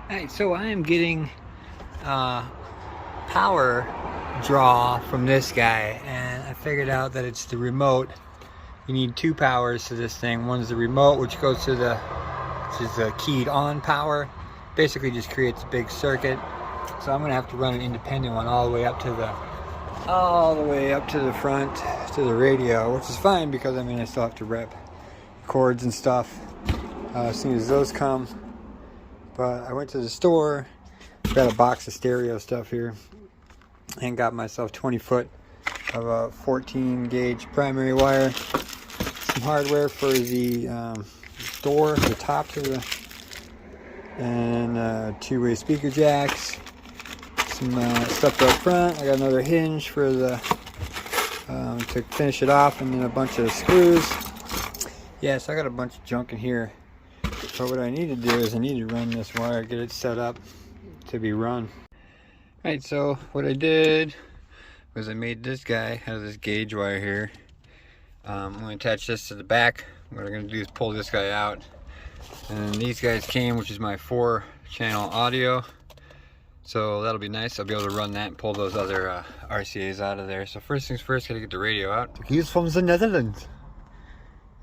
Alright, so I am getting power draw from this guy, and I figured out that it's the remote. You need two powers to this thing. One's the remote, which goes to which is the keyed on power. Basically just creates a big circuit. So I'm gonna have to run an independent one all the way up to the front to the radio, which is fine because I mean I still have to rep cords and stuff as soon as those come. But I went to the store, got a box of stereo stuff here, and got myself 20 foot of a 14 gauge primary wire, some hardware for the door, the top to the, and two-way speaker jacks, some stuff up front. I got another hinge for the to finish it off, and then a bunch of screws. Yeah, so I got a bunch of junk in here. But what I need to do is I need to run this wire, get it set up to be run. Alright, so what I did was I made this guy out of this gauge wire here. I'm going to attach this to the back. What I'm going to do is pull this guy out. And these guys came, which is my 4-channel audio. So that'll be nice. I'll be able to run that and pull those other RCAs out of there. So first things first, gotta get the radio out. He's from the Netherlands.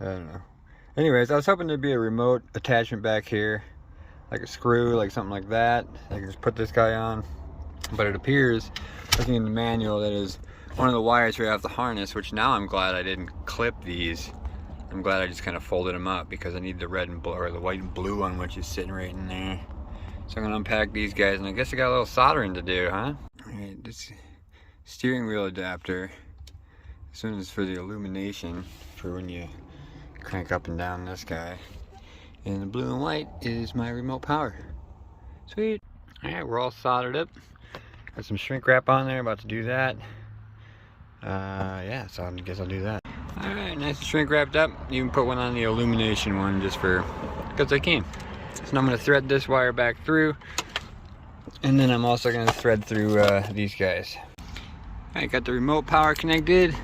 I don't know. Anyways, I was hoping there'd be a remote attachment back here, like a screw, like something like that. I can just put this guy on. But it appears, looking in the manual, that is one of the wires right off the harness, which now I'm glad I didn't clip these. I'm glad I just kind of folded them up because I need the red and blue, or the white and blue one, which is sitting right in there. So I'm gonna unpack these guys, and I guess I got a little soldering to do, huh? Alright, this steering wheel adapter, this one is for the illumination, for when you crank up and down this guy. And the blue and white is my remote power. Sweet. Alright, we're all soldered up. Got some shrink wrap on there, about to do that. Yeah, so I guess I'll do that. Alright, nice and shrink wrapped up. Even put one on the illumination one just for, because I can. So now I'm going to thread this wire back through. And then I'm also going to thread through these guys. Alright, got the remote power connected.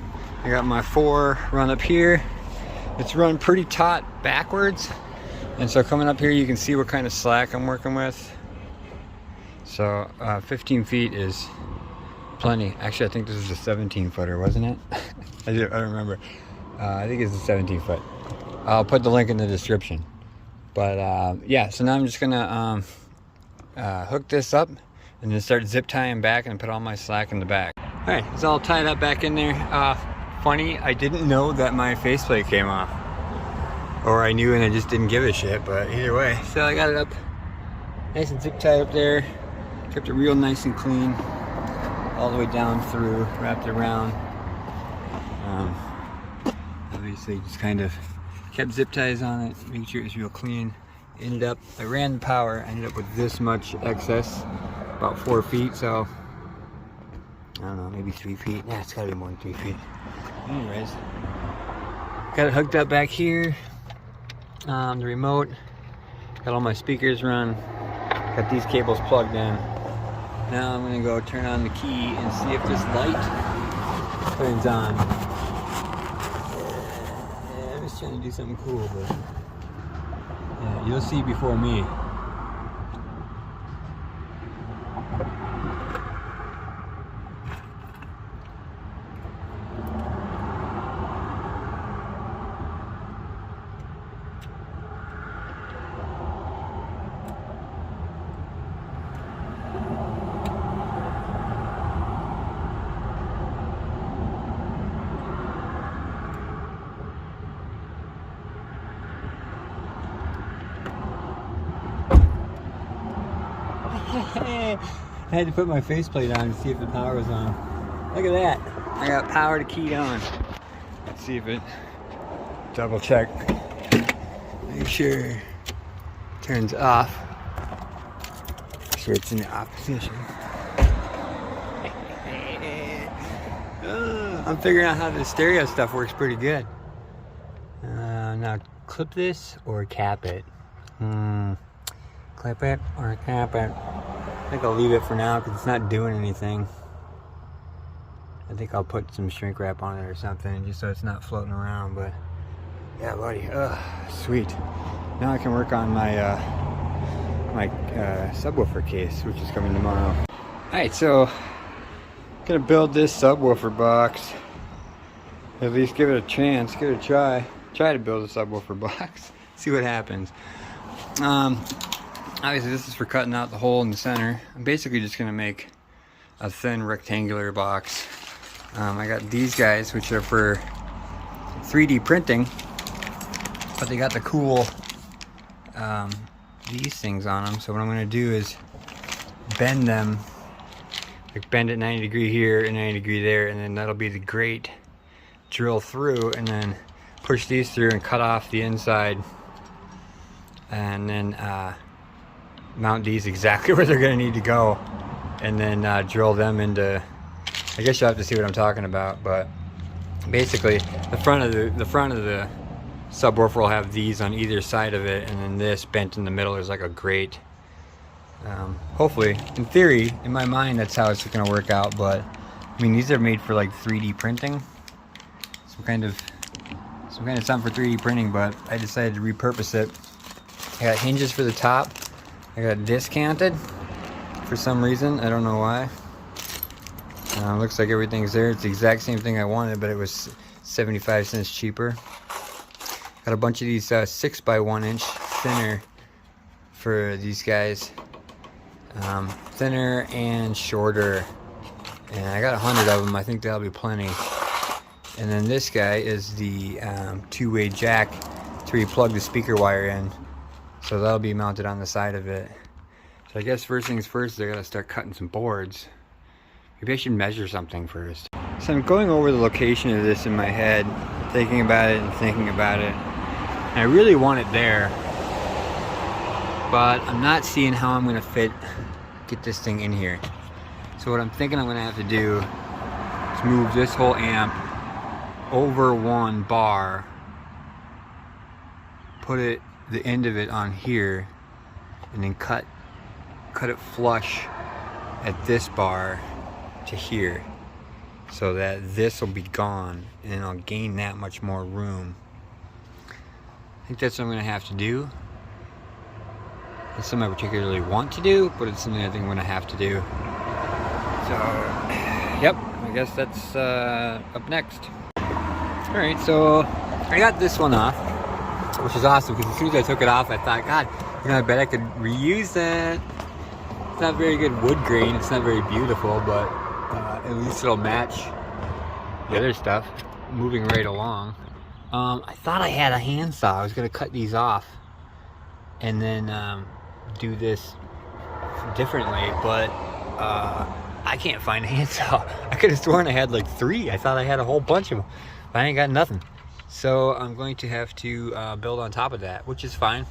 I got my 4 run up here. It's run pretty taut backwards, and so coming up here you can see what kind of slack I'm working with. So 15 feet is plenty. Actually, I think this is a 17 footer, wasn't it? I don't remember. I think it's a 17 foot. I'll put the link in the description. But yeah, so now I'm just gonna hook this up and then start zip tying back and put all my slack in the back. All right, it's all tied up back in there. Funny, I didn't know that my faceplate came off, or I knew and I just didn't give a shit, but either way. So I got it up nice and zip tied up there, kept it real nice and clean all the way down through, wrapped it around. Obviously just kind of kept zip ties on it, make sure it was real clean. I ran the power, ended up with this much excess, about 4 feet, so I don't know, maybe 3 feet. Nah, it's gotta be more than 3 feet. Anyways, got it hooked up back here. The remote, got all my speakers run, got these cables plugged in. Now I'm gonna go turn on the key and see if this light turns on. Yeah, I'm just trying to do something cool, but yeah, you'll see before me. I had to put my faceplate on to see if the power was on. Look at that. I got power to key on. Let's see if it, double check. Make sure it turns off. Make sure it's in the off position. I'm figuring out how the stereo stuff works pretty good. Now clip this or cap it. Clip it or cap it. I think I'll leave it for now because it's not doing anything. I think I'll put some shrink wrap on it or something just so it's not floating around, but yeah, buddy. Sweet. Now I can work on my my subwoofer case, which is coming tomorrow. Alright, so gonna build this subwoofer box. At least give it a chance, give it a try. Try to build a subwoofer box. See what happens. Obviously this is for cutting out the hole in the center. I'm basically just gonna make a thin rectangular box. I got these guys, which are for 3D printing, but they got the cool these things on them. So what I'm going to do is bend them, like bend it 90 degree here and 90 degree there, and then that'll be the grate. Drill through and then push these through and cut off the inside, and then mount these exactly where they're going to need to go, and then drill them into, I guess you'll have to see what I'm talking about, but basically the front of the subwoofer will have these on either side of it, and then this bent in the middle is like a grate. Hopefully, in theory, in my mind, that's how it's going to work out. But I mean, these are made for like 3D printing, some kind of something for 3D printing. But I decided to repurpose it. I got hinges for the top. I got discanted for some reason. I don't know why. Looks like everything's there. It's the exact same thing I wanted, but it was 75 cents cheaper. Got a bunch of these 6x1 inch thinner for these guys. Thinner and shorter. And I got 100 of them. I think that'll be plenty. And then this guy is the two-way jack to where you plug the speaker wire in. So that'll be mounted on the side of it. So I guess first things first, I gotta start cutting some boards. Maybe I should measure something first. So I'm going over the location of this in my head, thinking about it and thinking about it. And I really want it there, but I'm not seeing how I'm gonna get this thing in here. So what I'm thinking I'm gonna have to do is move this whole amp over one bar, put the end of it on here, and then cut it flush at this bar to here, so that this will be gone, and I'll gain that much more room. I think that's what I'm gonna have to do. It's something I particularly want to do, but it's something I think I'm gonna have to do. So, yep, I guess that's up next. All right, so I got this one off, which is awesome, because as soon as I took it off, I thought, God, I bet I could reuse that. It's not very good wood grain. It's not very beautiful, but at least it'll match the other stuff. Moving right along. I thought I had a handsaw. I was gonna cut these off and then do this differently, but I can't find a handsaw. I could have sworn I had like 3. I thought I had a whole bunch of them, but I ain't got nothing. So I'm going to have to build on top of that, which is fine.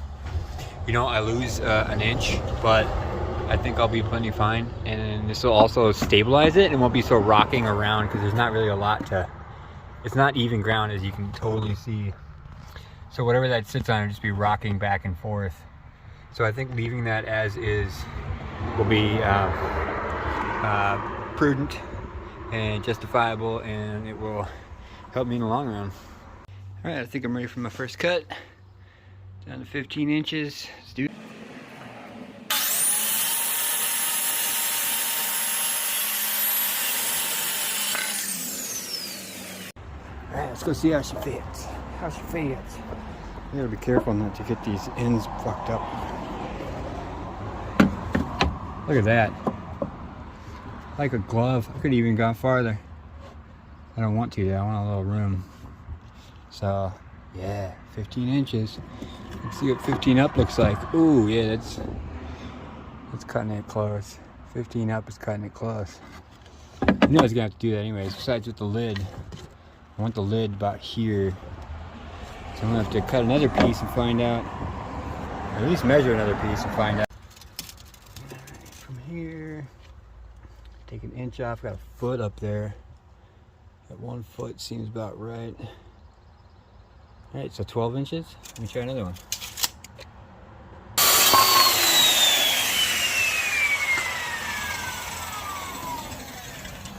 I lose an inch, but I think I'll be plenty fine. And this will also stabilize it and won't be so rocking around, because there's not really a lot to, it's not even ground, as you can totally see. So whatever that sits on will just be rocking back and forth. So I think leaving that as is will be prudent and justifiable, and it will help me in the long run. All right, I think I'm ready for my first cut. Down to 15 inches. Let's do it. All right, let's go see how she fits. You gotta be careful not to get these ends fucked up. Look at that. Like a glove. I could have even gone farther. I don't want to though. I want a little room. So, yeah, 15 inches. Let's see what 15 up looks like. Ooh, yeah, that's cutting it close. 15 up is cutting it close. I knew I was gonna have to do that anyways, besides with the lid. I want the lid about here. So I'm gonna have to cut another piece and find out, or at least measure another piece and find out. From here, take an inch off, got a foot up there. That 1 foot seems about right. All right, so 12 inches. Let me try another one.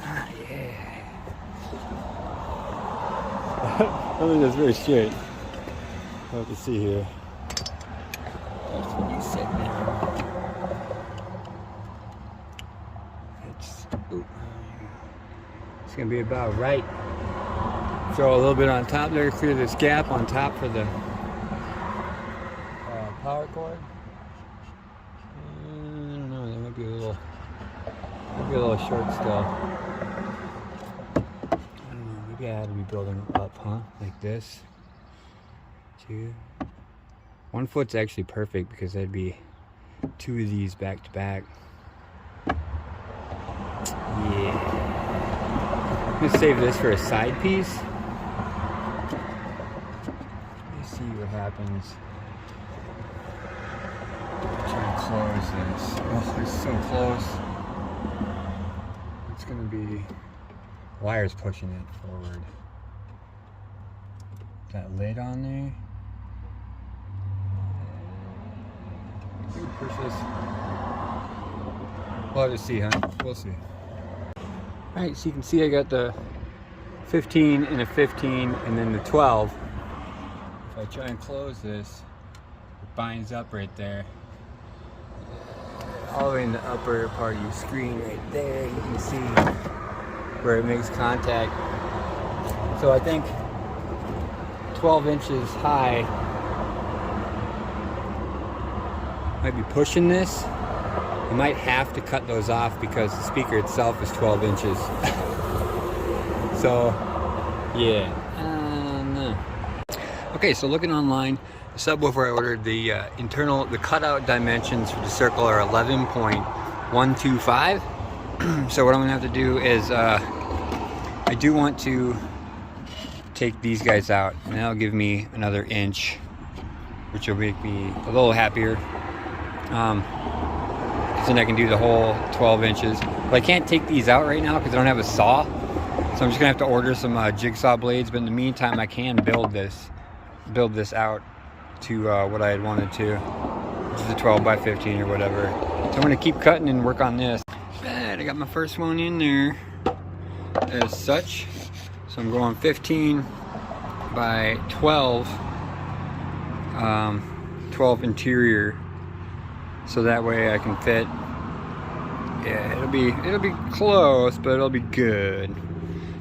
Ah, yeah. I don't think that's very straight. I'll have to see here. That's what you said there. Ooh. It's gonna be about right. Throw a little bit on top there, clear this gap on top for the power cord. I don't know, that might be a little short still. I don't know, maybe I had to be building up, huh? Like this. 2. 1 foot's actually perfect because that'd be 2 of these back to back. Yeah. I'm gonna save this for a side piece. Let's see what happens. Try to close this. Oh, it's so close. It's gonna be wires pushing it forward. That lid on there. Push this. We'll have to see, huh? We'll see. Alright, so you can see I got the 15 and a 15 and then the 12. If I try and close this, it binds up right there. All the way in the upper part of your screen right there, you can see where it makes contact. So I think 12 inches high might be pushing this. You might have to cut those off because the speaker itself is 12 inches. So, yeah. Okay, so looking online, the subwoofer I ordered, the cutout dimensions for the circle are 11.125. So what I'm gonna have to do is, I do want to take these guys out, and that'll give me another inch, which will make me a little happier. Then I can do the whole 12 inches. But I can't take these out right now because I don't have a saw. So I'm just gonna have to order some jigsaw blades. But in the meantime, I can build this out to what I had wanted to, which is a 12 by 15 or whatever. So I'm gonna keep cutting and work on this. Right, I got my first one in there as such. So I'm going 15 by 12, 12 interior. So that way I can fit. Yeah, it'll be close, but it'll be good.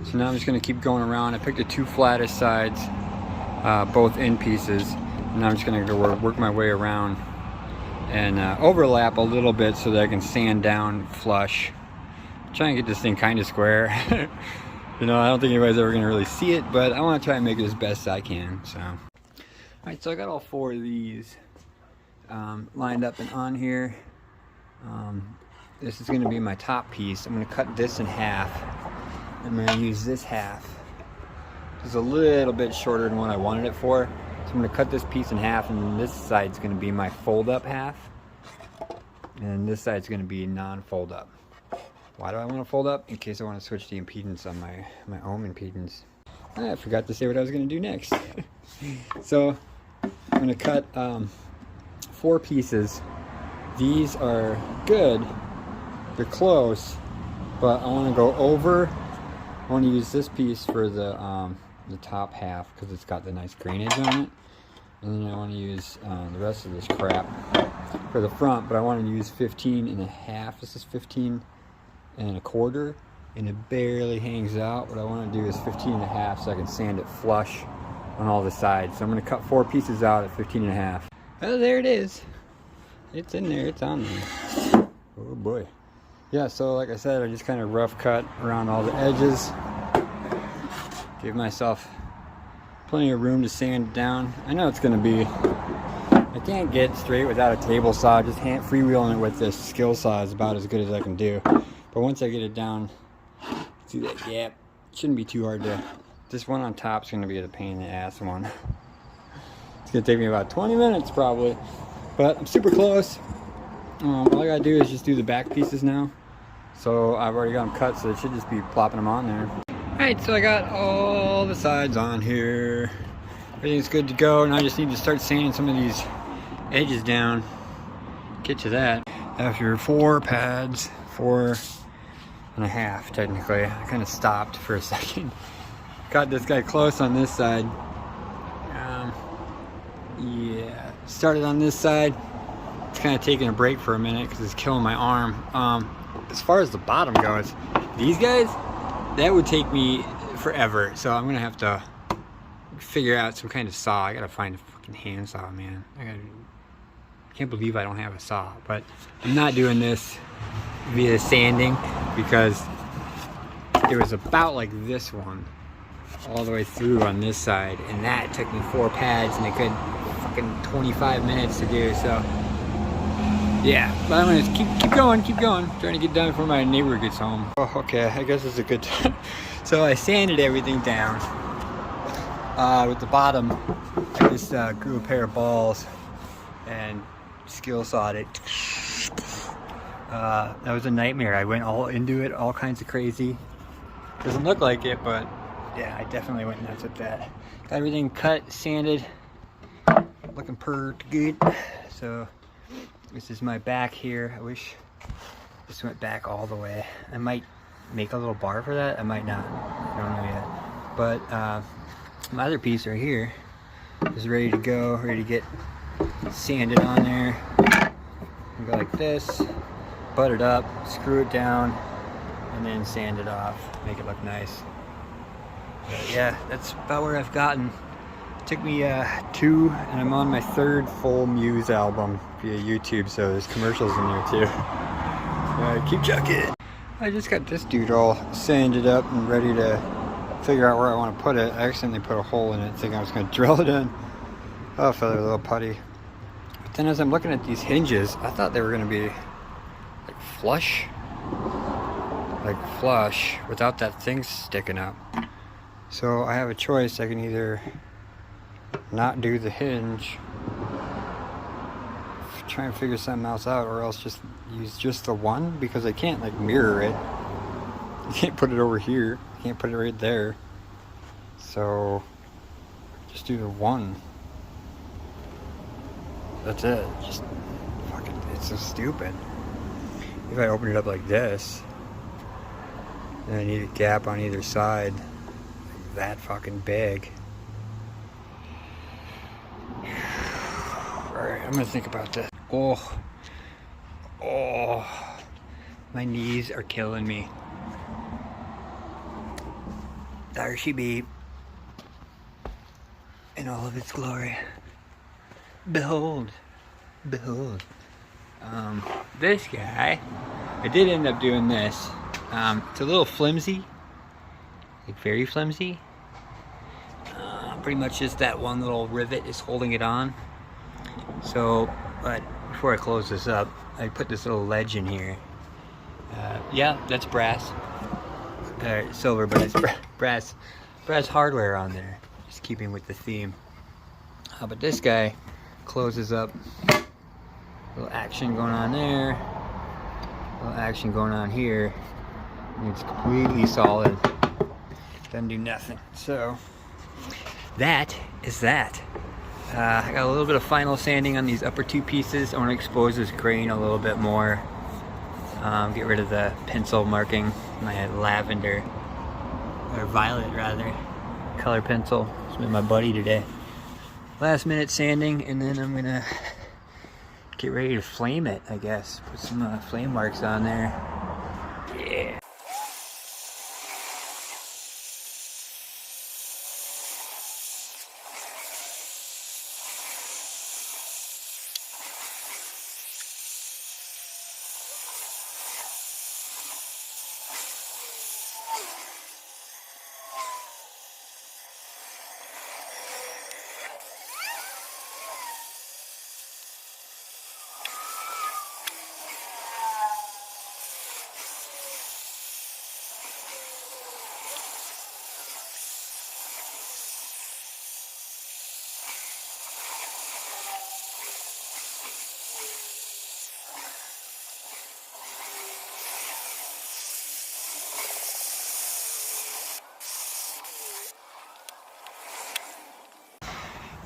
So now I'm just gonna keep going around. I picked the 2 flattest sides, both end pieces. And now I'm just gonna go work my way around and overlap a little bit so that I can sand down flush. Try and get this thing kind of square. You know, I don't think anybody's ever gonna really see it, but I want to try and make it as best I can. So, all right, so I got all 4 of these lined up and on here. This is going to be my top piece. I'm going to cut this in half. I'm going to use this half. It's a little bit shorter than what I wanted it for. So I'm going to cut this piece in half, and then this side's going to be my fold-up half. And this side's going to be non-fold up. Why do I want to fold up? In case I want to switch the impedance on my ohm impedance. I forgot to say what I was going to do next. So I'm going to cut 4 pieces. These are good, they're close, but I want to go over. I want to use this piece for the top half because it's got the nice grainage on it, and then I want to use the rest of this crap for the front, but I want to use 15 and a half. This is 15 and a quarter, and it barely hangs out. What I want to do is 15 and a half so I can sand it flush on all the sides. So I'm going to cut 4 pieces out at 15 and a half. Oh, there it is. It's in there. It's on there. Oh boy. Yeah, so like I said, I just kind of rough cut around all the edges. Give myself plenty of room to sand it down. I know it's going to be... I can't get straight without a table saw. Just freewheeling it with this skill saw is about as good as I can do. But once I get it down, see that gap, it shouldn't be too hard to... This one on top is going to be the pain in the ass one. It's going to take me about 20 minutes probably. But I'm super close. All I got to do is just do the back pieces now. So I've already got them cut, so it should just be plopping them on there. Alright, so I got all the sides on here. Everything's good to go. Now I just need to start sanding some of these edges down. Get to that. After 4 pads, 4 and a half technically. I kind of stopped for a second. Got this guy close on this side. Yeah, started on this side. It's kind of taking a break for a minute because it's killing my arm. as far as the bottom goes, these guys, that would take me forever. So I'm gonna have to figure out some kind of saw. I gotta find a fucking handsaw, man. I can't believe I don't have a saw. But I'm not doing this via sanding because it was about like this one all the way through on this side, and that took me 4 pads and it could fucking 25 minutes to do. So yeah, but I'm gonna keep going, trying to get done before my neighbor gets home. Oh, okay, I guess it's a good time. So I sanded everything down. With the bottom, I just grew a pair of balls and skill sawed it. That was a nightmare. I went all into it, all kinds of crazy. Doesn't look like it, but yeah, I definitely went nuts with that. Got everything cut, sanded, looking pretty good. So this is my back here. I wish this went back all the way. I might make a little bar for that. I might not. I don't know yet. But my other piece right here is ready to go, ready to get sanded on there. Go like this, butt it up, screw it down, and then sand it off, make it look nice. But yeah, that's about where I've gotten. It took me 2, and I'm on my 3rd full Muse album via YouTube, so there's commercials in there too. Keep chucking. I just got this dude all sanded up and ready to figure out where I want to put it. I accidentally put a hole in it thinking I was going to drill it in. Oh, feather little putty. But then as I'm looking at these hinges, I thought they were going to be like flush without that thing sticking up. So I have a choice. I can either not do the hinge, try and figure something else out, or else just use just the one, because I can't like mirror it. You can't put it over here. You can't put it right there. So just do the one. That's it. Just fucking, it's so stupid. If I open it up like this, then I need a gap on either side, like that fucking big. Alright, I'm gonna think about this. Oh, my knees are killing me. There she be, in all of its glory. Behold, behold. This guy, I did end up doing this. It's a little flimsy, like very flimsy. Pretty much just that one little rivet is holding it on. So, but before I close this up, I put this little ledge in here. Yeah, that's brass. Silver, but it's brass hardware on there. Just keeping with the theme. But this guy closes up. A little action going on there. A little action going on here. And it's completely solid. Doesn't do nothing. So that is that. I got a little bit of final sanding on these upper 2 pieces. I want to expose this grain a little bit more. Get rid of the pencil marking. My lavender, or violet rather, color pencil. It's with my buddy today. Last minute sanding, and then I'm gonna get ready to flame it, I guess. Put some flame marks on there. Yeah.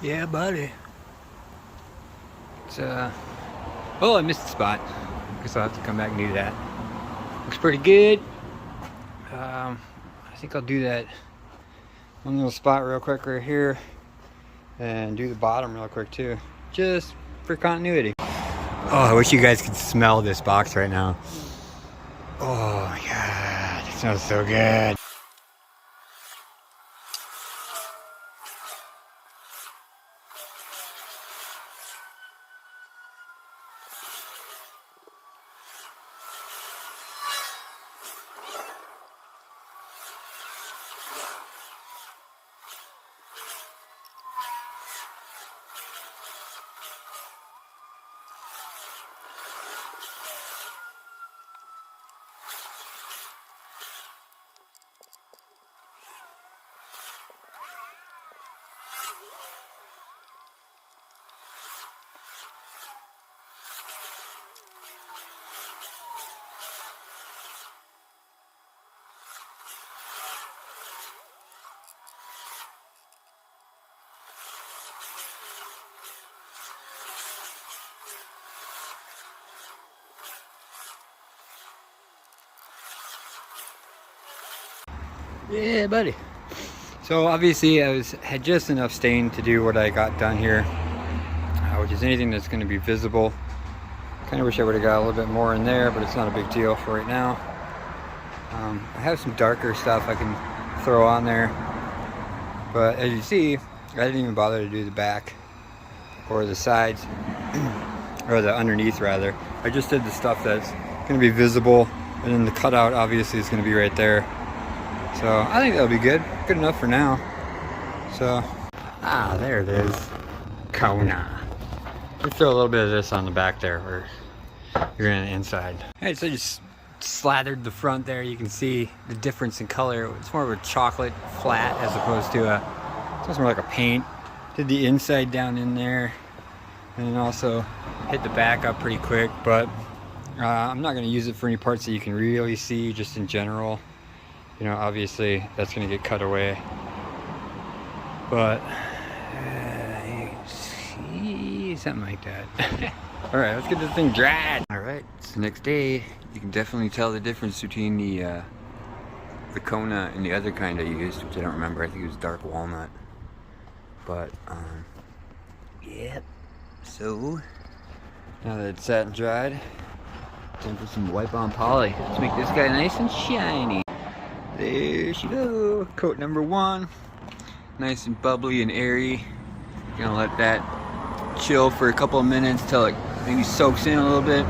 Yeah, buddy. It's oh, I missed the spot. Guess I'll have to come back and do that. Looks pretty good. I think I'll do that one little spot real quick right here, and do the bottom real quick too, just for continuity. Oh, I wish you guys could smell this box right now. Oh my god, it smells so good. Yeah, buddy. So obviously I had just enough stain to do what I got done here, which is anything that's going to be visible. Kind of wish I would have got a little bit more in there, but it's not a big deal for right now. I have some darker stuff I can throw on there, but as you see, I didn't even bother to do the back or the sides, or the underneath rather. I just did the stuff that's going to be visible, and then the cutout obviously is going to be right there. So I think that'll be good enough for now. So, there it is, Kona. Let's throw a little bit of this on the back there, or you're in the inside. Alright, so I just slathered the front there. You can see the difference in color. It's more of a chocolate flat as opposed to it's more like a paint. Did the inside down in there, and then also hit the back up pretty quick, but I'm not going to use it for any parts that you can really see, just in general. You know, obviously that's going to get cut away, but you can see something like that. All right, let's get this thing dried. All right, it's the next day. You can definitely tell the difference between the Kona and the other kind I used, which I don't remember. I think it was dark walnut. But yep. So now that it's sat and dried, time for some wipe on poly. Let's make this guy nice and shiny. There she go, coat number 1. Nice and bubbly and airy. Gonna let that chill for a couple of minutes till it maybe soaks in a little bit.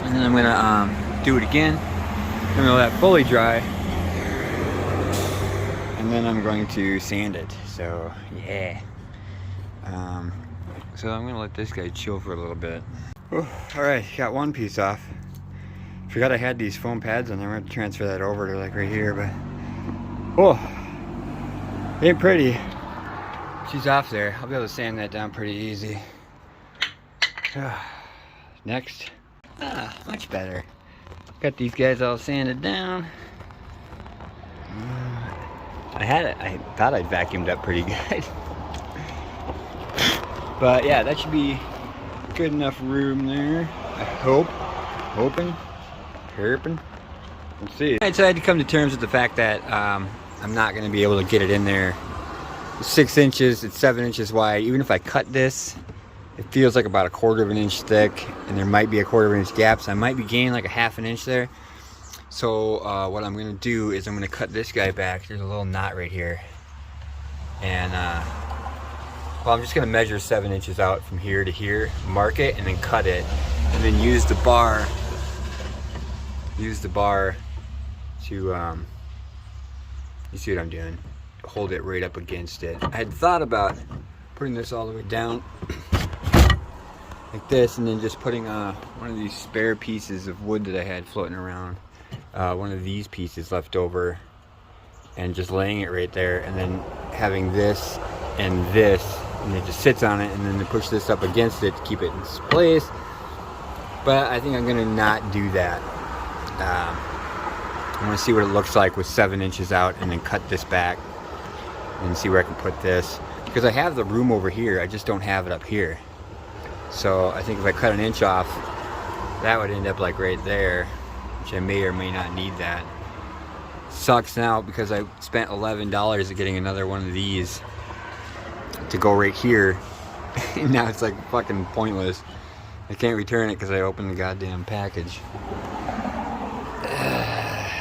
And then I'm gonna do it again. I'm gonna let that fully dry. And then I'm going to sand it, so yeah. So I'm gonna let this guy chill for a little bit. Oh, all right, got one piece off. Forgot I had these foam pads on there. I'm going to transfer that over to like right here, but oh, ain't pretty. She's off there. I'll be able to sand that down pretty easy. Next. Much better. Got these guys all sanded down. I thought I'd vacuumed up pretty good. But yeah, that should be good enough room there. I hope. Hoping. Let's see. Alright, so I had to come to terms with the fact that I'm not going to be able to get it in there. It's 6 inches, it's 7 inches wide. Even if I cut this, it feels like about 1/4 of an inch thick, and there might be 1/4 of an inch gap, so I might be gaining like 1/2 an inch there. So what I'm going to do is I'm going to cut this guy back. There's a little knot right here, and well, I'm just going to measure 7 inches out from here to here, mark it, and then cut it, and then use the bar to you see what I'm doing, hold it right up against it. I had thought about putting this all the way down like this, and then just putting one of these spare pieces of wood that I had floating around, one of these pieces left over, and just laying it right there, and then having this and this, and it just sits on it, and then to push this up against it to keep it in place. But I think I'm gonna not do that. I want to see what it looks like with 7 inches out, and then cut this back and see where I can put this, because I have the room over here, I just don't have it up here. So I think if I cut an inch off, that would end up like right there, which I may or may not need that. Sucks now because I spent $11 at getting another one of these to go right here, and now it's like fucking pointless. I can't return it because I opened the goddamn package.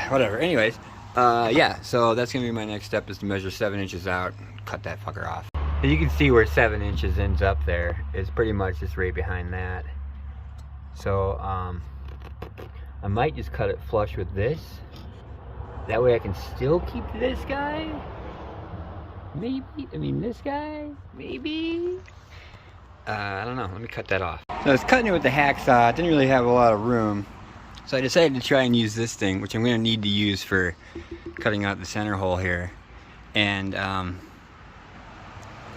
Whatever. Anyways, yeah, so that's gonna be my next step, is to measure 7 inches out, cut that fucker off. And you can see where 7 inches ends up there. It's pretty much just right behind that. So I might just cut it flush with this. That way I can still keep this guy. Maybe, I mean this guy, maybe. I don't know, let me cut that off. So I was cutting it with the hacksaw. It didn't really have a lot of room. So I decided to try and use this thing, which I'm gonna need to use for cutting out the center hole here. And,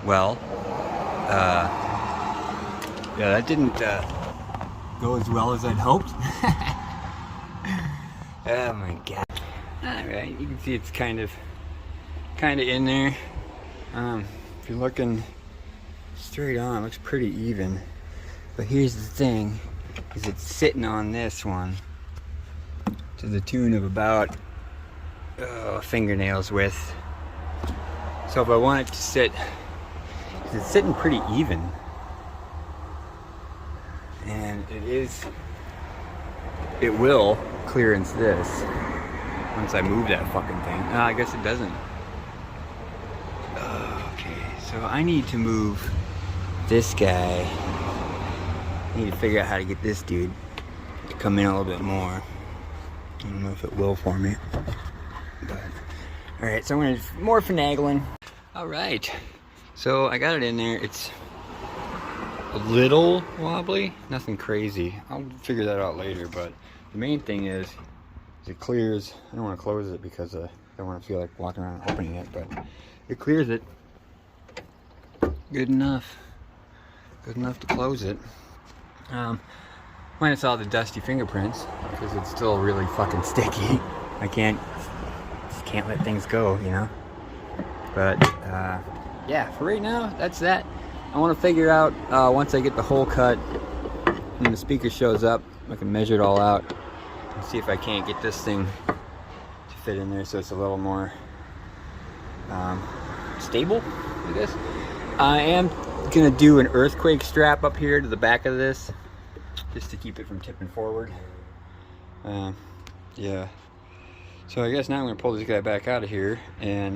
well, yeah, that didn't go as well as I'd hoped. Oh my God. Alright, you can see it's kind of in there. If you're looking straight on, it looks pretty even. But here's the thing, is it's sitting on this one to the tune of about fingernails width. So if I want it to sit, it's sitting pretty even. And it will clearance this once I move that fucking thing. I guess it doesn't. Okay, so I need to move this guy. I need to figure out how to get this dude to come in a little bit more. I don't know if it will for me. But alright, so I'm gonna more finagling. Alright, so I got it in there. It's a little wobbly, nothing crazy. I'll figure that out later, but the main thing is it clears. I don't want to close it because I don't want to feel like walking around and opening it, but it clears it good enough to close it. Minus all the dusty fingerprints, because it's still really fucking sticky. I just can't let things go, you know. But yeah, for right now, that's that. I want to figure out once I get the hole cut and the speaker shows up, I can measure it all out and see if I can't get this thing to fit in there so it's a little more stable, I guess. I am gonna do an earthquake strap up here to the back of this, just to keep it from tipping forward. Yeah. So I guess now I'm gonna pull this guy back out of here and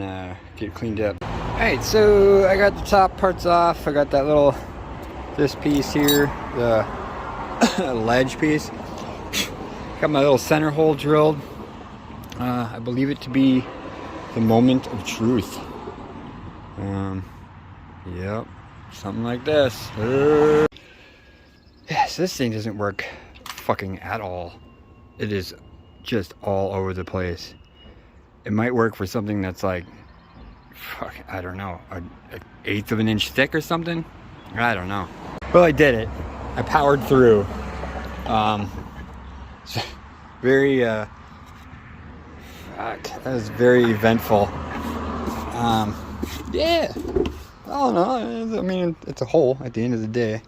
get it cleaned up. Alright, so I got the top parts off. I got that little, this piece here, the ledge piece. Got my little center hole drilled. I believe it to be the moment of truth. Yep, something like this. Yes, this thing doesn't work fucking at all. It is just all over the place. It might work for something that's like, fuck, I don't know, an 1/8 of an inch thick or something. I don't know. Well, I did it. I powered through. Very fuck, that was very eventful. Yeah, I don't know. I mean, it's a hole at the end of the day. At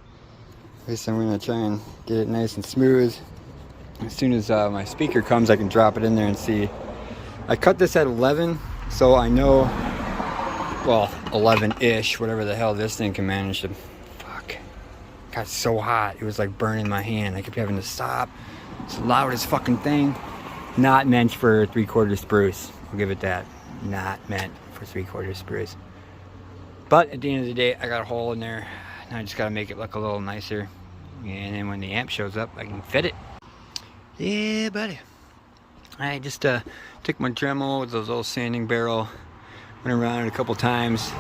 least I'm gonna try and get it nice and smooth. As soon as my speaker comes, I can drop it in there and see. I cut this at 11, so I know, well, 11-ish, whatever the hell this thing can manage to, fuck. It got so hot, it was like burning my hand. I kept having to stop. It's the loudest fucking thing. Not meant for 3/4 spruce. I'll give it that. Not meant for 3/4 spruce. But at the end of the day, I got a hole in there. Now I just gotta make it look a little nicer. And then when the amp shows up, I can fit it. Yeah, buddy. I just took my Dremel with those old sanding barrel, went around it a couple times,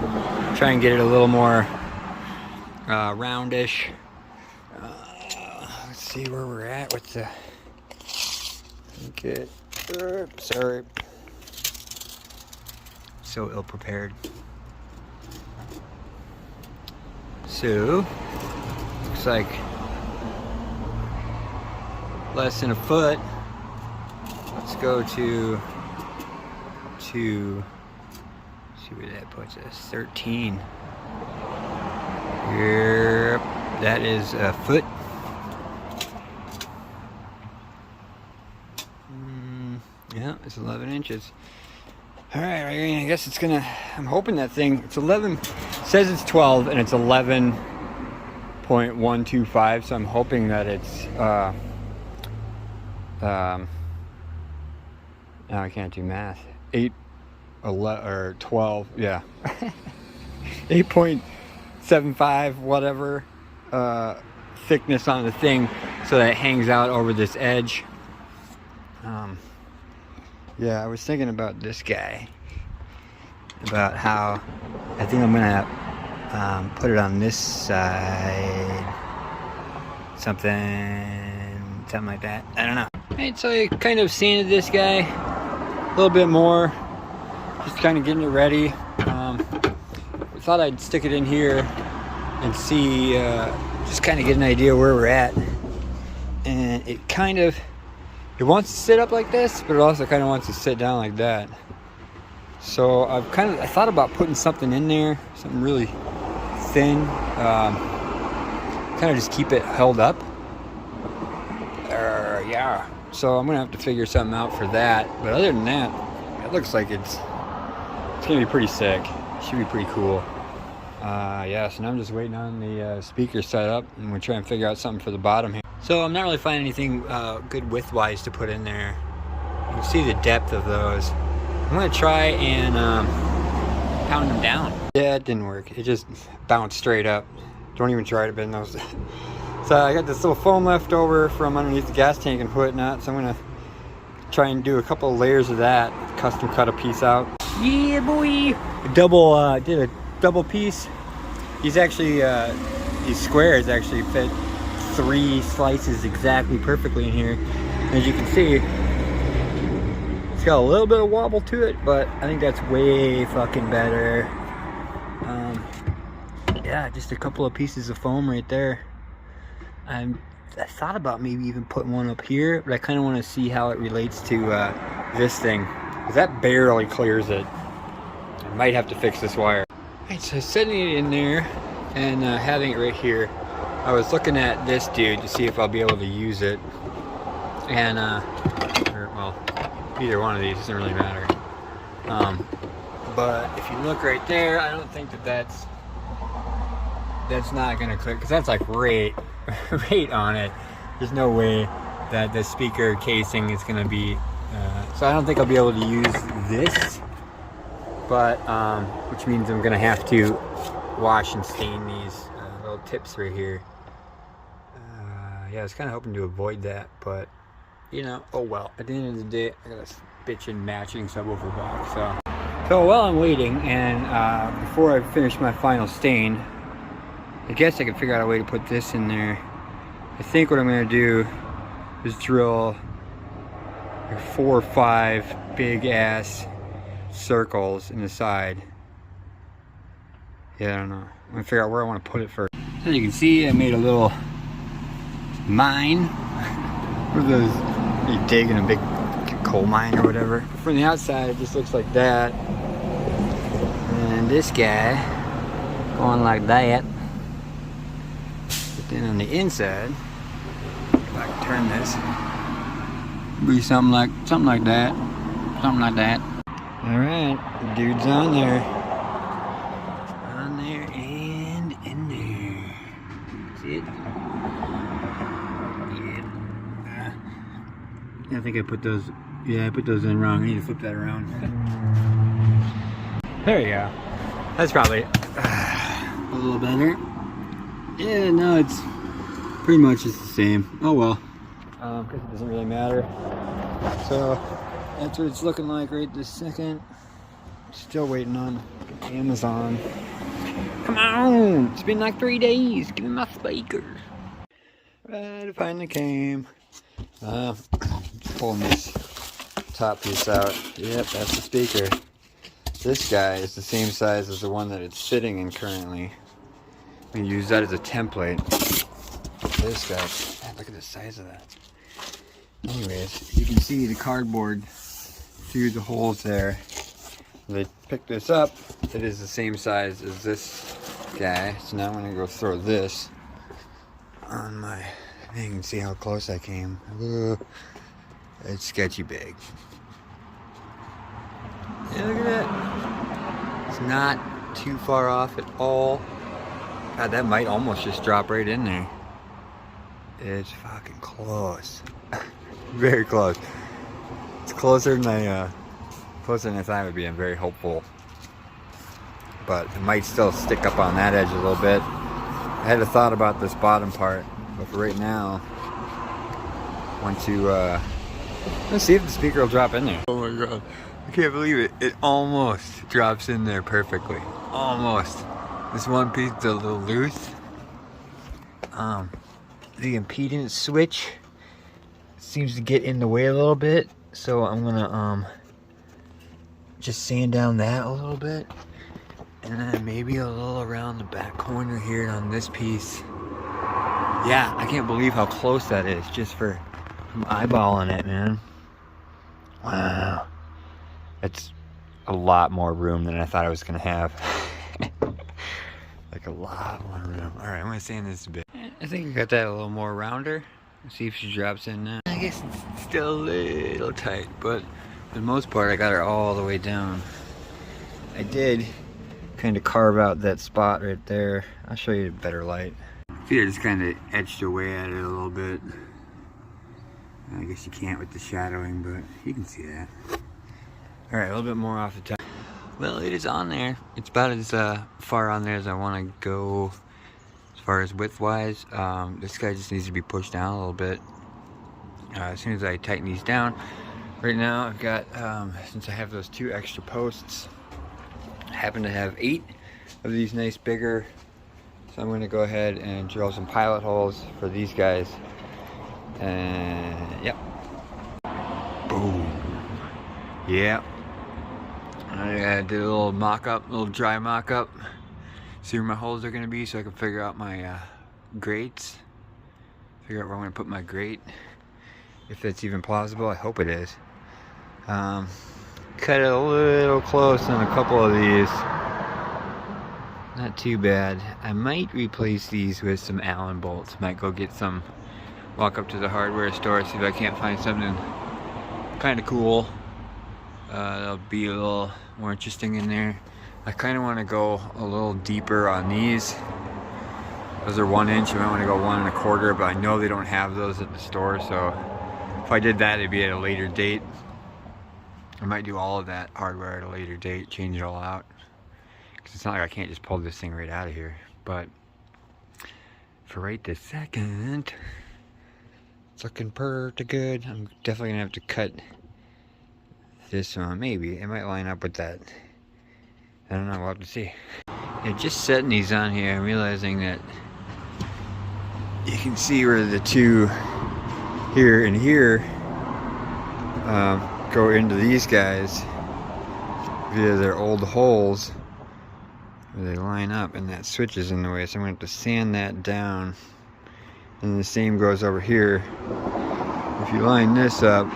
try and get it a little more roundish. Let's see where we're at with the. Okay. Sorry. So ill prepared. So looks like less than a foot. Let's go to see where that puts us. 13. Yep, that is a foot. Yeah, it's 11 inches. All right, I guess it's gonna. I'm hoping that thing. It's 11. It says it's 12, and it's 11.125. So I'm hoping that it's Now I can't do math. 8, 11, or 12, yeah. 8.75, whatever, thickness on the thing, so that it hangs out over this edge. Yeah, I was thinking about this guy, about how I think I'm gonna put it on this side, something like that. I don't know. Alright, so I kind of sanded this guy a little bit more, just kind of getting it ready. I thought I'd stick it in here and see, just kind of get an idea where we're at. And it kind of, it wants to sit up like this, but it also kind of wants to sit down like that. So I thought about putting something in there, something really thin, kind of just keep it held up. Yeah. So I'm gonna have to figure something out for that. But other than that, it looks like it's gonna be pretty sick. Should be pretty cool. Yeah. So now I'm just waiting on the speaker set up, and we're trying to figure out something for the bottom here. So I'm not really finding anything good width-wise to put in there. You can see the depth of those. I'm gonna try and pound them down. Yeah, it didn't work. It just bounced straight up. Don't even try to bend those. So I got this little foam left over from underneath the gas tank and whatnot. So I'm gonna try and do a couple of layers of that. Custom cut a piece out. Yeah, boy. Did a double piece. These actually, these squares actually fit 3 slices exactly perfectly in here. As you can see, it's got a little bit of wobble to it, but I think that's way fucking better. Yeah, just a couple of pieces of foam right there. I thought about maybe even putting one up here, but I kind of want to see how it relates to this thing, because that barely clears it. I might have to fix this wire. Alright, so setting it in there and having it right here, I was looking at this dude to see if I'll be able to use it, and well, either one of these doesn't really matter. But if you look right there, I don't think that's not gonna click, because that's like right on it. There's no way that the speaker casing is gonna be so I don't think I'll be able to use this, but which means I'm gonna have to wash and stain these little tips right here. Yeah, I was kind of hoping to avoid that, but you know, oh well. At the end of the day, I got a bitchin' matching subwoofer box. So while I'm waiting, and before I finish my final stain, I guess I can figure out a way to put this in there. I think what I'm gonna do is drill 4 or 5 big ass circles in the side. Yeah, I don't know. I'm gonna figure out where I want to put it first. As you can see, I made a little mine. What are those? You dig in a big coal mine or whatever. From the outside, it just looks like that. And this guy going like that. But then on the inside, if I can turn this, be something like that. Something like that. All right, the dude's on there. On there and in there. See it? Yeah. I think I put those. Yeah, I put those in wrong. I need to flip that around. There you go. That's probably a little better. Yeah, no, it's pretty much just the same. Oh well. Because it doesn't really matter. So that's what it's looking like right this second. Still waiting on Amazon. Come on! It's been like 3 days. Give me my speakers. Right, it finally came. Just pulling this top piece out. Yep, that's the speaker. This guy is the same size as the one that it's sitting in currently. We use that as a template. This guy, man, look at the size of that. Anyways, you can see the cardboard through the holes there. They picked this up. It is the same size as this guy. So now I'm gonna go throw this on my thing and see how close I came. It's sketchy big. Yeah, look at that. It's not too far off at all. God, that might almost just drop right in there. It's fucking close. Very close. It's closer than I thought it would be. I'm very hopeful, but it might still stick up on that edge a little bit. I had a thought about this bottom part, but for right now, I want to let's see if the speaker will drop in there. Oh my god, I can't believe it. It almost drops in there perfectly. Almost. This one piece is a little loose. The impedance switch seems to get in the way a little bit, so I'm gonna just sand down that a little bit, and then maybe a little around the back corner here on this piece. Yeah, I can't believe how close that is just for eyeballing it, man. Wow, that's a lot more room than I thought I was gonna have. Like a lot more room. All right, I'm gonna sand this a bit. I think I got that a little more rounder. Let's see if she drops in now. I guess it's still a little tight, but for the most part, I got her all the way down. I did kind of carve out that spot right there. I'll show you a better light. See, I just kind of etched away at it a little bit. I guess you can't with the shadowing, but you can see that. All right, a little bit more off the top. Well, it is on there. It's about as far on there as I want to go as far as width-wise. This guy just needs to be pushed down a little bit. As soon as I tighten these down. Right now, I've got, since I have those 2 extra posts, I happen to have 8 of these nice bigger. So I'm going to go ahead and drill some pilot holes for these guys. And, yep. Boom. Yep. I did a little mock-up, a little dry mock-up. See where my holes are going to be so I can figure out my grates. Figure out where I'm going to put my grate. If that's even plausible, I hope it is. Cut it a little close on a couple of these. Not too bad. I might replace these with some Allen bolts. Might go get some, walk up to the hardware store, see if I can't find something kind of cool. That'll be a little more interesting in there. I kind of want to go a little deeper on these. Those are 1 inch. I might want to go 1 1/4, but I know they don't have those at the store, so if I did that, it'd be at a later date. I might do all of that hardware at a later date, change it all out. Because it's not like I can't just pull this thing right out of here. But for right this second, it's looking pretty good. I'm definitely going to have to cut this one. Maybe. It might line up with that. I don't know. We'll have to see. Yeah, just setting these on here, I'm realizing that you can see where the 2 here and here go into these guys via their old holes where they line up, and that switch is in the way, so I'm going to have to sand that down. And the same goes over here. If you line this up,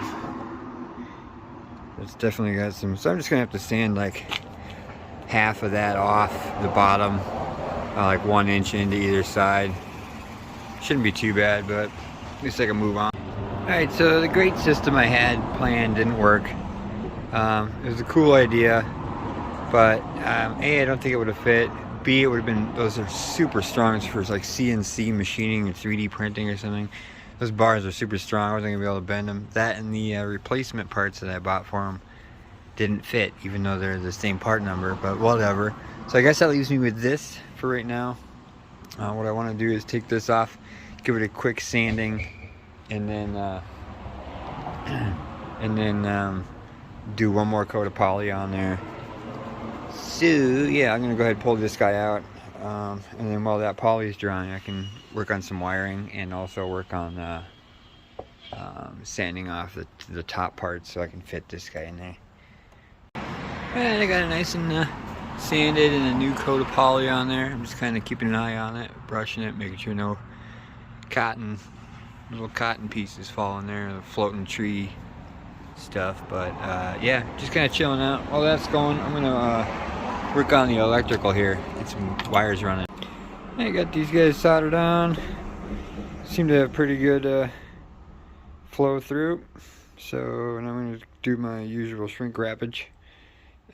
it's definitely got some, so I'm just going to have to sand like half of that off the bottom, like 1 inch into either side. Shouldn't be too bad, but at least I can move on. Alright, so the grate system I had planned didn't work. It was a cool idea, but A, I don't think it would have fit. B, it would have been, those are super strong. It's for like CNC machining or 3D printing or something. Those bars are super strong. I wasn't going to be able to bend them. That and the replacement parts that I bought for them didn't fit, even though they're the same part number, but whatever. So I guess that leaves me with this for right now. What I want to do is take this off, give it a quick sanding, and then do 1 more coat of poly on there. So yeah, I'm gonna go ahead and pull this guy out, and then while that poly is drying, I can work on some wiring and also work on sanding off the top parts so I can fit this guy in there. Alright, I got it nice and sanded and a new coat of poly on there. I'm just kind of keeping an eye on it, brushing it, making sure no cotton, little cotton pieces fall in there, the floating tree stuff. But yeah, just kind of chilling out. While that's going, I'm gonna work on the electrical here, get some wires running. I got these guys soldered on. Seem to have pretty good flow through. So now I'm gonna do my usual shrink wrappage.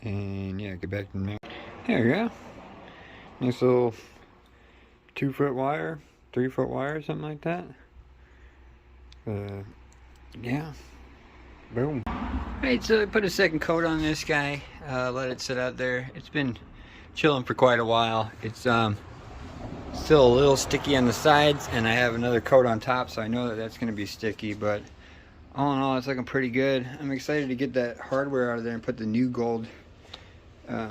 And yeah, get back to the mount. There we go. Nice little 2-foot wire, 3-foot wire, something like that. Yeah. Boom. Alright, so I put a second coat on this guy, let it sit out there. It's been chilling for quite a while. It's still a little sticky on the sides, and I have another coat on top, so I know that that's going to be sticky, but all in all, it's looking pretty good. I'm excited to get that hardware out of there and put the new gold,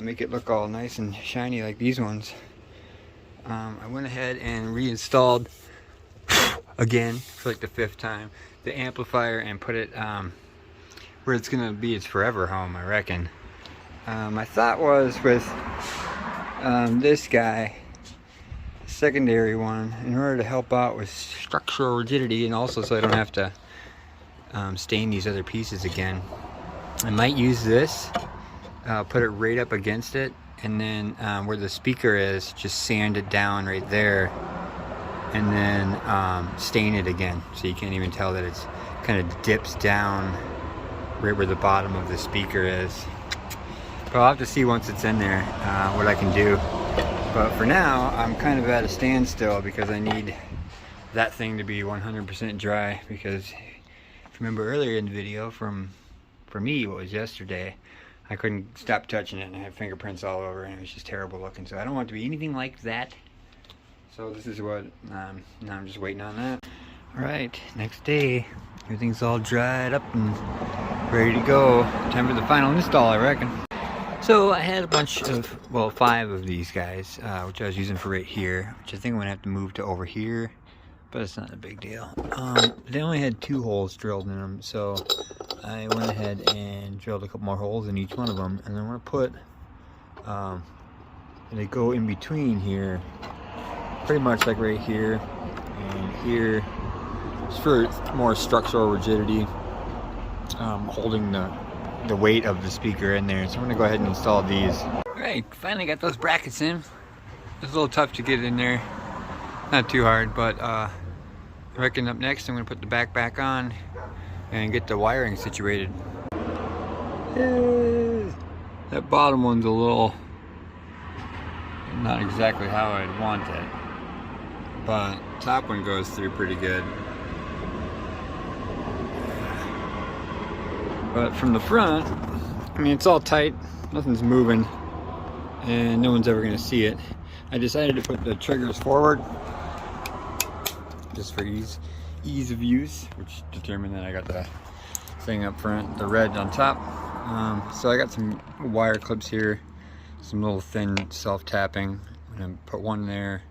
make it look all nice and shiny like these ones. I went ahead and reinstalled again for like the 5th time the amplifier and put it where it's gonna be its forever home, I reckon. My thought was with this guy, secondary one, in order to help out with structural rigidity and also so I don't have to stain these other pieces again, I might use this, put it right up against it, and then where the speaker is, just sand it down right there, and then stain it again so you can't even tell that it's kind of dips down right where the bottom of the speaker is. But I'll have to see once it's in there what I can do. But for now, I'm kind of at a standstill because I need that thing to be 100% dry, because if you remember earlier in the video for me, what was yesterday, I couldn't stop touching it and I had fingerprints all over and it was just terrible looking. So I don't want it to be anything like that. So this is what, now I'm just waiting on that. Alright, next day, everything's all dried up and ready to go. Time for the final install, I reckon. So I had a bunch of, well, 5 of these guys, which I was using for right here, which I think I'm gonna have to move to over here, but it's not a big deal. They only had 2 holes drilled in them, so I went ahead and drilled a couple more holes in each one of them, and I'm gonna put, they go in between here, pretty much like right here and here, just for more structural rigidity, holding the weight of the speaker in there. So I'm gonna go ahead and install these. Alright, finally got those brackets in. It's a little tough to get in there, not too hard, but I reckon up next I'm gonna put the back on and get the wiring situated. Yay. That bottom one's a little not exactly how I'd want it, but top one goes through pretty good. But from the front, I mean, it's all tight, nothing's moving, and no one's ever gonna see it. I decided to put the triggers forward just for ease of use, which determined that I got the thing up front, the red on top. So I got some wire clips here, some little thin self-tapping. I'm gonna put one there,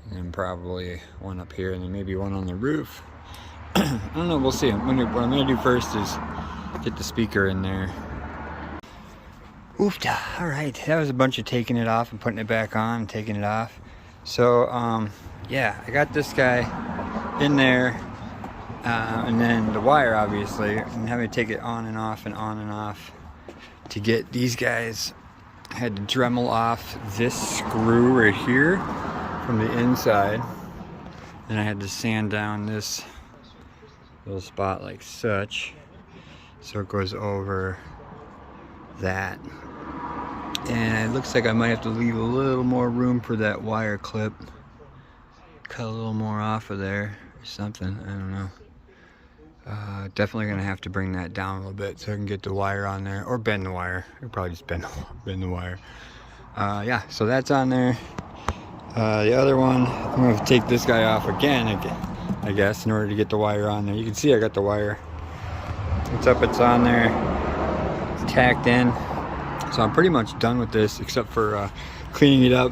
and then probably one up here, and then maybe one on the roof. I don't know, we'll see. What I'm gonna do first is get the speaker in there. Oofta, alright, that was a bunch of taking it off and putting it back on and taking it off. So, yeah, I got this guy in there, and then the wire, obviously. I'm having to take it on and off and on and off to get these guys. I had to Dremel off this screw right here from the inside, and I had to sand down this little spot like such, so it goes over that. And it looks like I might have to leave a little more room for that wire clip, cut a little more off of there or something, I don't know. Definitely gonna have to bring that down a little bit so I can get the wire on there, or bend the wire. I'll probably just bend the wire. Yeah, so that's on there. The other one, I'm gonna have to take this guy off again, I guess, in order to get the wire on there. You can see I got the wire. It's up, it's on there, it's tacked in. So I'm pretty much done with this, except for cleaning it up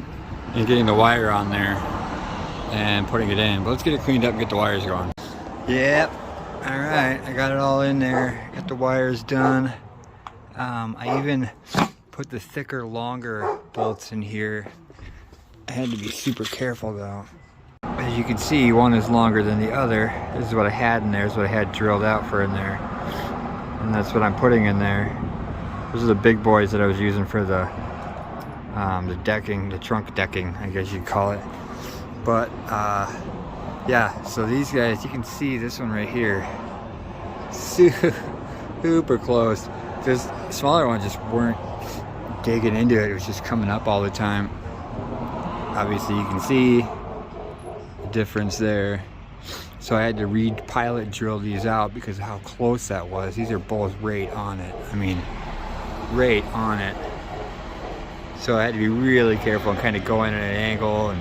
and getting the wire on there and putting it in. But let's get it cleaned up and get the wires going. Yep, alright, I got it all in there, got the wires done. I even put the thicker, longer bolts in here. I had to be super careful though. As you can see, one is longer than the other. This is what I had in there, this is what I had drilled out for in there. And that's what I'm putting in there. Those are the big boys that I was using for the decking, the trunk decking, I guess you'd call it. But yeah, so these guys, you can see this one right here, super close. This smaller ones just weren't digging into it, it was just coming up all the time. Obviously you can see the difference there. So I had to pilot drill these out because of how close that was. These are both right on it. I mean, right on it. So I had to be really careful and kind of go in at an angle.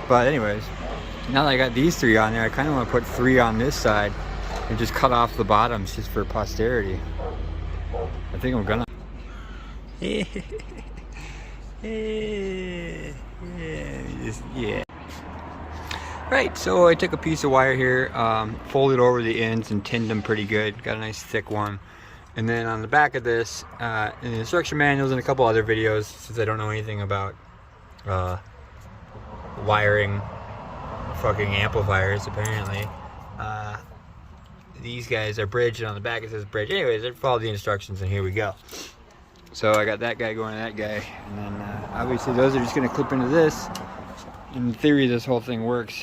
But anyways, now that I got these 3 on there, I kind of want to put 3 on this side and just cut off the bottoms just for posterity. I think I'm gonna. Yeah. Right, so I took a piece of wire here, folded over the ends and tinned them pretty good. Got a nice thick one. And then on the back of this, in the instruction manuals and a couple other videos, since I don't know anything about wiring fucking amplifiers, apparently, these guys are bridged, and on the back it says bridge. Anyways, I followed the instructions, and here we go. So I got that guy going to that guy, and then obviously those are just going to clip into this. In theory, this whole thing works.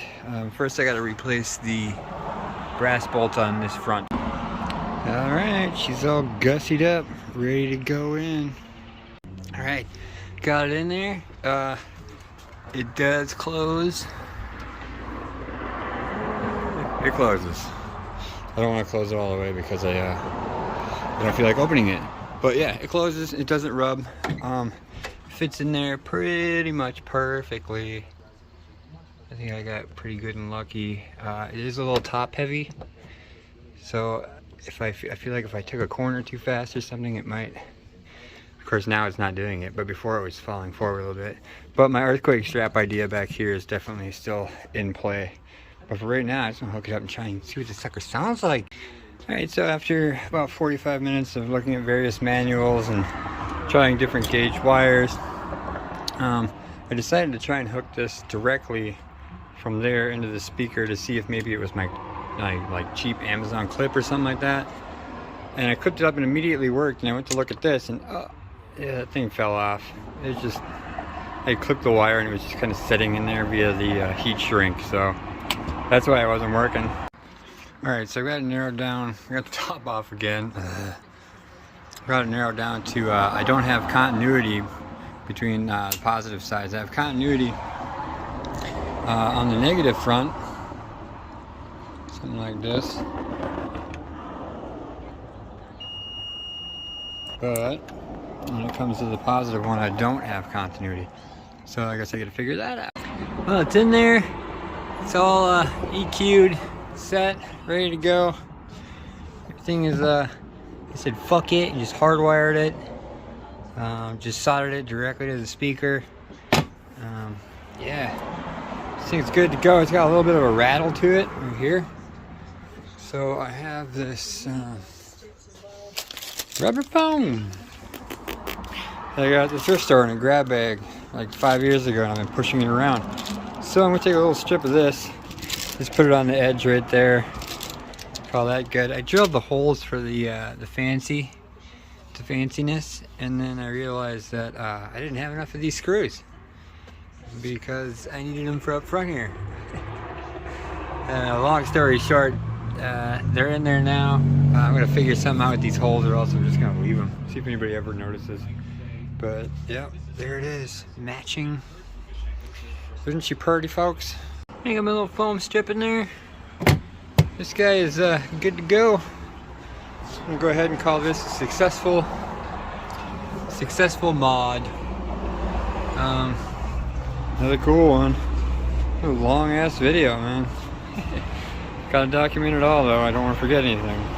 First I got to replace the brass bolt on this front. Alright, she's all gussied up, ready to go in. Alright, got it in there. It does close. It closes. I don't want to close it all the way because I don't feel like opening it. But yeah, it closes, it doesn't rub. Fits in there pretty much perfectly. I think I got pretty good and lucky. It is a little top heavy, so if I feel like if I took a corner too fast or something, it might. Of course, now it's not doing it, but before it was falling forward a little bit. But my earthquake strap idea back here is definitely still in play. But for right now, I just want to hook it up and try and see what the sucker sounds like. Alright, so after about 45 minutes of looking at various manuals and trying different gauge wires, I decided to try and hook this directly from there into the speaker to see if maybe it was my like cheap Amazon clip or something like that. And I clipped it up and immediately worked, and I went to look at this and yeah, that thing fell off. It was just, I clipped the wire and it was just kind of sitting in there via the heat shrink, so that's why it wasn't working. Alright, so I got it narrowed down. I got the top off again. Got it narrowed down to I don't have continuity between the positive sides. I have continuity on the negative front, something like this. But when it comes to the positive one, I don't have continuity. So I guess I gotta figure that out. Well, it's in there. It's all EQ'd, set, ready to go. Everything is, I said fuck it and just hardwired it. Just soldered it directly to the speaker. Yeah, this thing's good to go. It's got a little bit of a rattle to it right here. So I have this rubber foam that I got at the thrift store in a grab bag like 5 years ago, and I've been pushing it around. So I'm gonna take a little strip of this, just put it on the edge right there. Call that good. I drilled the holes for the fanciness, and then I realized that I didn't have enough of these screws because I needed them for up front here. Long story short, they're in there now. I'm gonna figure something out with these holes, or else I'm just gonna leave them. See if anybody ever notices. But yeah, there it is, matching. Isn't she pretty, folks? I got my little foam strip in there. This guy is good to go. I'm gonna go ahead and call this a successful mod. Another cool one. A long ass video, man. Gotta document it all though. I don't want to forget anything.